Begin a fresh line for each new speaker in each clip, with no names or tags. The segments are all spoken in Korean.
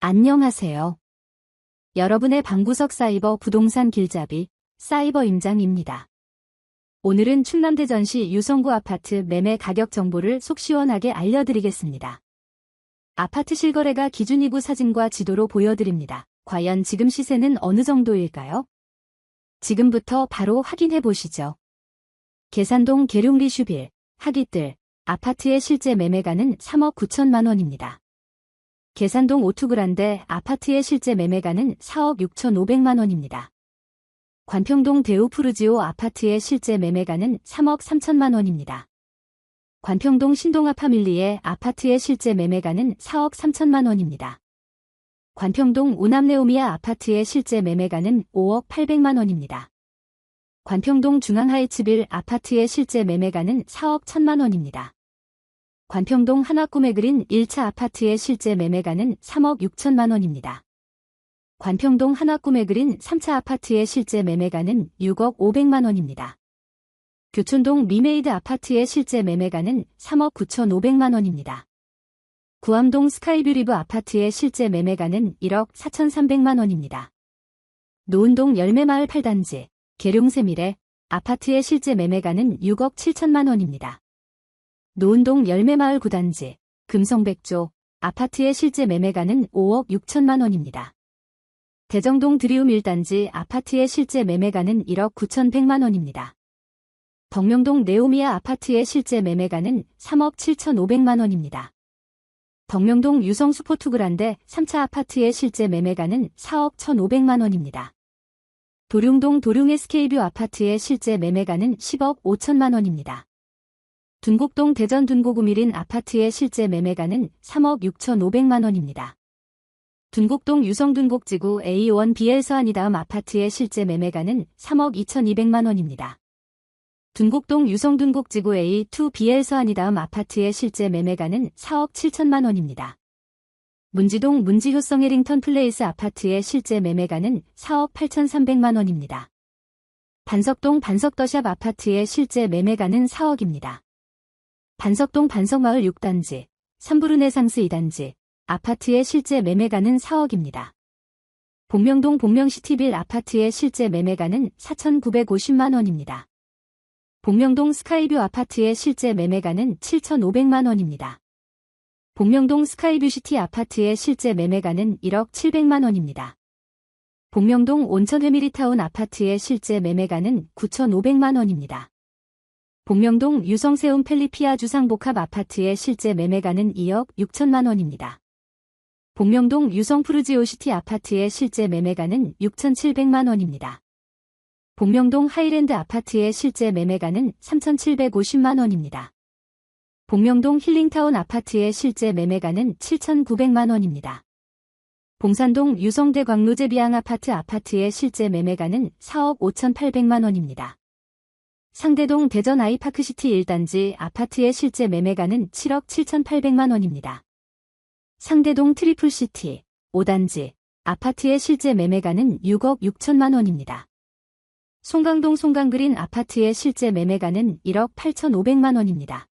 안녕하세요. 여러분의 방구석 사이버 부동산 길잡이 사이버 임장입니다. 오늘은 충남대전시 유성구 아파트 매매 가격 정보를 속 시원하게 알려드리겠습니다. 아파트 실거래가 기준이구 사진과 지도로 보여드립니다. 과연 지금 시세는 어느 정도일까요? 지금부터 바로 확인해 보시죠. 계산동 계룡리슈빌, 하기뜰, 아파트의 실제 매매가는 3억 9천만 원입니다. 계산동 오투그란데 아파트의 실제 매매가는 4억 6천5백만 원입니다. 관평동 대우푸르지오 아파트의 실제 매매가는 3억 3천만 원입니다. 관평동 신동아파밀리의 아파트의 실제 매매가는 4억 3천만 원입니다. 관평동 우남레오미아 아파트의 실제 매매가는 5억 8백만 원입니다. 관평동 중앙하이츠빌 아파트의 실제 매매가는 4억 1천만 원입니다. 관평동 한화꿈에그린 1차 아파트의 실제 매매가는 3억 6천만 원입니다. 관평동 한화꿈에그린 3차 아파트의 실제 매매가는 6억 5백만 원입니다. 교촌동 미메이드 아파트의 실제 매매가는 3억 9천5백만 원입니다. 구암동 스카이뷰리브 아파트의 실제 매매가는 1억 4천3백만 원입니다. 노은동 열매마을 8단지, 계룡세밀의 아파트의 실제 매매가는 6억 7천만 원입니다. 노은동 열매마을 9단지, 금성백조, 아파트의 실제 매매가는 5억 6천만 원입니다. 대정동 드리움 1단지 아파트의 실제 매매가는 1억 9천100만 원입니다. 덕명동 네오미아 아파트의 실제 매매가는 3억 7천5백만 원입니다. 덕명동 유성수포투그란데 3차 아파트의 실제 매매가는 4억 1,500만 원입니다. 도룡동 도룡SK뷰 아파트의 실제 매매가는 10억 5천만 원입니다. 둔곡동 대전 둔곡우밀인 아파트의 실제 매매가는 3억 6천5백만 원입니다. 둔곡동 유성둔곡지구 A1BL 서안이다음 아파트의 실제 매매가는 3억 2천2백만 원입니다. 둔곡동 유성둔곡지구 A2BL 서안이다음 아파트의 실제 매매가는 4억 7천만 원입니다. 문지동 문지효성 해링턴 플레이스 아파트의 실제 매매가는 4억 8천3백만 원입니다. 반석동 반석더샵 아파트의 실제 매매가는 4억입니다. 반석동 반석마을 6단지, 삼부르네상스 2단지, 아파트의 실제 매매가는 4억입니다. 복명동 복명시티빌 아파트의 실제 매매가는 4,950만 원입니다. 복명동 스카이뷰 아파트의 실제 매매가는 7,500만 원입니다. 복명동 스카이뷰시티 아파트의 실제 매매가는 1억 7백만 원입니다. 복명동 온천회미리타운 아파트의 실제 매매가는 9,500만 원입니다. 복명동 유성세움 펠리피아 주상복합 아파트의 실제 매매가는 2억 6천만 원입니다. 복명동 유성푸르지오시티 아파트의 실제 매매가는 6,700만 원입니다. 복명동 하이랜드 아파트의 실제 매매가는 3,750만 원입니다. 복명동 힐링타운 아파트의 실제 매매가는 7,900만 원입니다. 봉산동 유성대 광로제비앙 아파트의 실제 매매가는 4억 5,800만 원입니다. 상대동 대전 아이파크시티 1단지 아파트의 실제 매매가는 7억 7천8백만 원입니다. 상대동 트리플시티 5단지 아파트의 실제 매매가는 6억 6천만 원입니다. 송강동 송강그린 아파트의 실제 매매가는 1억 8천5백만 원입니다.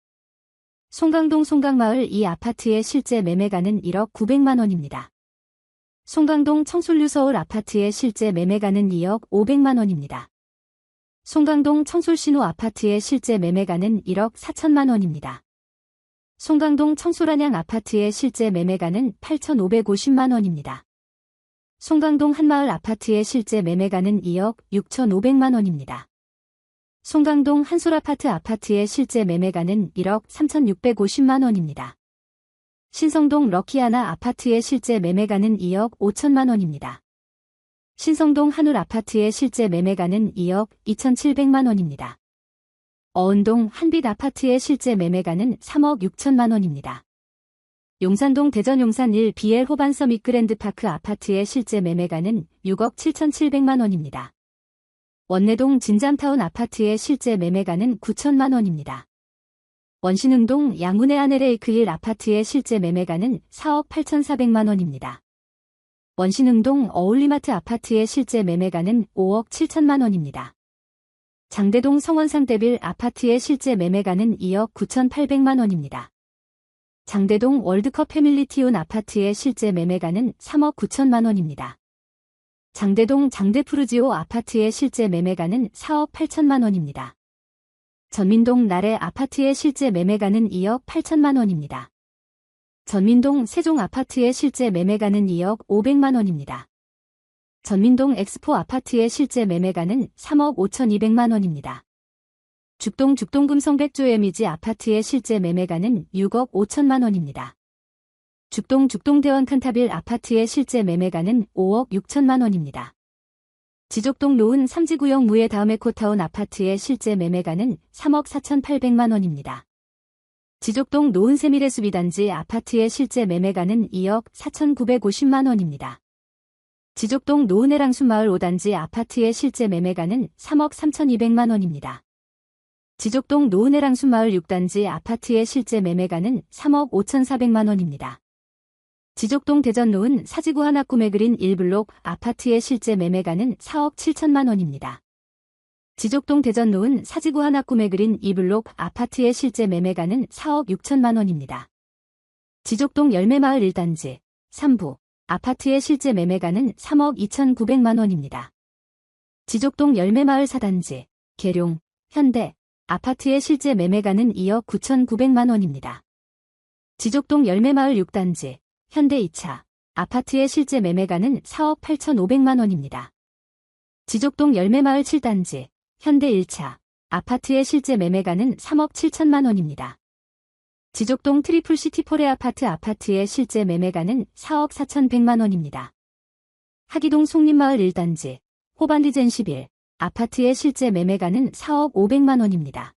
송강동 송강마을 2 아파트의 실제 매매가는 1억 9백만 원입니다. 송강동 청솔유서울 아파트의 실제 매매가는 2억 5백만 원입니다. 송강동 청솔신호 아파트의 실제 매매가는 1억 4천만 원입니다. 송강동 청솔안양 아파트의 실제 매매가는 8,550만 원입니다. 송강동 한마을 아파트의 실제 매매가는 2억 6천5백만 원입니다. 송강동 한솔아파트 아파트의 실제 매매가는 1억 3,650만 원입니다. 신성동 럭키하나 아파트의 실제 매매가는 2억 5천만 원입니다. 신성동 한울 아파트의 실제 매매가는 2억 2,700만 원입니다. 어은동 한빛 아파트의 실제 매매가는 3억 6천만 원입니다. 용산동 대전 용산 1 BL 호반 서밋 그랜드파크 아파트의 실제 매매가는 6억 7,700만 원입니다. 원내동 진잠타운 아파트의 실제 매매가는 9천만 원입니다. 원신흥동 양운의 아네레이크 1 아파트의 실제 매매가는 4억 8,400만 원입니다. 원신흥동 어울리마트 아파트의 실제 매매가는 5억 7천만 원입니다. 장대동 성원상대빌 아파트의 실제 매매가는 2억 9,800만 원입니다. 장대동 월드컵 패밀리티온 아파트의 실제 매매가는 3억 9천만 원입니다. 장대동 장대푸르지오 아파트의 실제 매매가는 4억 8천만 원입니다. 전민동 나래 아파트의 실제 매매가는 2억 8천만 원입니다. 전민동 세종 아파트의 실제 매매가는 2억 500만 원입니다. 전민동 엑스포 아파트의 실제 매매가는 3억 5,200만 원입니다. 죽동 죽동금성 백조 에미지 아파트의 실제 매매가는 6억 5천만 원입니다. 죽동 죽동대원 칸타빌 아파트의 실제 매매가는 5억 6천만 원입니다. 지족동 노은 3지구역 무예 다음에코타운 아파트의 실제 매매가는 3억 4,800만 원입니다. 지족동 노은 세미레 수비단지 아파트의 실제 매매가는 2억 4,950만 원입니다. 지족동 노은해랑순마을 5단지 아파트의 실제 매매가는 3억 3,200만 원입니다. 지족동 노은해랑순마을 6단지 아파트의 실제 매매가는 3억 5,400만 원입니다. 지족동 대전 노은 사지구 하나꿈에 그린 1블록 아파트의 실제 매매가는 4억 7천만 원입니다. 지족동 대전 노은 사지구 하나꿈에 그린 2블록 아파트의 실제 매매가는 4억 6천만 원입니다. 지족동 열매마을 1단지 3부 아파트의 실제 매매가는 3억 2,900만 원입니다. 지족동 열매마을 4단지 계룡 현대 아파트의 실제 매매가는 2억 9,900만 원입니다. 지족동 열매마을 6단지 현대 2차 아파트의 실제 매매가는 4억 8,500만 원입니다. 지족동 열매마을 7단지 현대 1차 아파트의 실제 매매가는 3억 7천만 원입니다. 지족동 트리플시티 포레 아파트의 실제 매매가는 4억 4,100만 원입니다. 하기동 송림마을 1단지 호반디젠 11 아파트의 실제 매매가는 4억 500만 원입니다.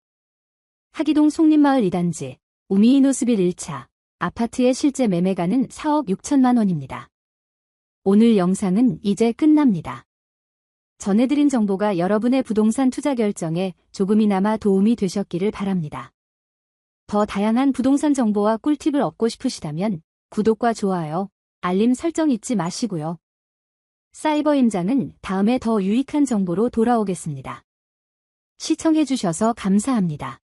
하기동 송림마을 2단지 우미이노스빌 1차 아파트의 실제 매매가는 4억 6천만 원입니다. 오늘 영상은 이제 끝납니다. 전해드린 정보가 여러분의 부동산 투자 결정에 조금이나마 도움이 되셨기를 바랍니다. 더 다양한 부동산 정보와 꿀팁을 얻고 싶으시다면 구독과 좋아요, 알림 설정 잊지 마시고요. 사이버 임장은 다음에 더 유익한 정보로 돌아오겠습니다. 시청해주셔서 감사합니다.